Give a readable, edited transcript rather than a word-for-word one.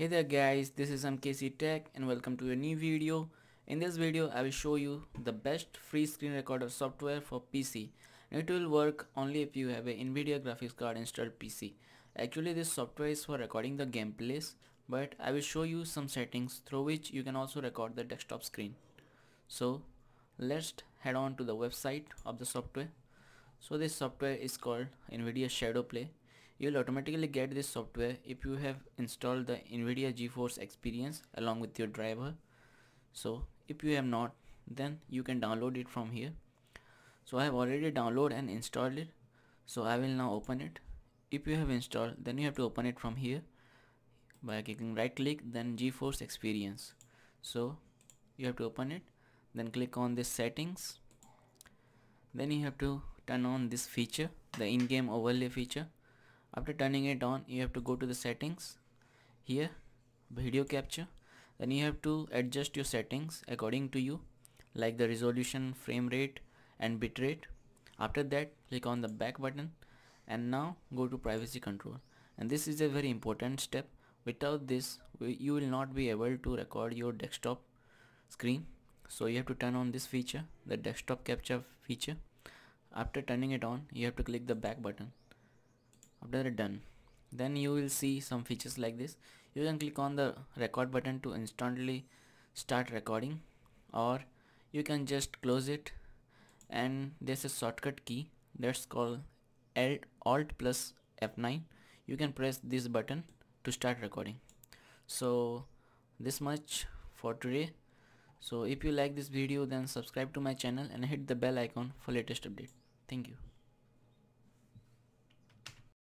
Hey there guys, this is MKC Tech and welcome to a new video. In this video I will show you the best free screen recorder software for PC. It will work only if you have a NVIDIA graphics card installed PC. Actually this software is for recording the gameplays, but I will show you some settings through which you can also record the desktop screen. So let's head on to the website of the software. So this software is called NVIDIA Shadowplay. You'll automatically get this software if you have installed the NVIDIA GeForce Experience along with your driver. So if you have not, then you can download it from here. So I have already downloaded and installed it. So I will now open it. If you have installed, then you have to open it from here by clicking right click, then GeForce Experience. So you have to open it, then click on this settings. Then you have to turn on this feature, the in-game overlay feature. After turning it on, you have to go to the settings, here video capture. Then you have to adjust your settings according to you, like the resolution, frame rate and bitrate. After that, click on the back button and now go to privacy control. And this is a very important step. Without this, you will not be able to record your desktop screen. So you have to turn on this feature, the desktop capture feature. After turning it on, you have to click the back button. After done, then you will see some features like this. You can click on the record button to instantly start recording, or you can just close it, and there's a shortcut key that's called Alt plus F9. You can press this button to start recording. So this much for today. So if you like this video, then subscribe to my channel and hit the bell icon for latest update. Thank you.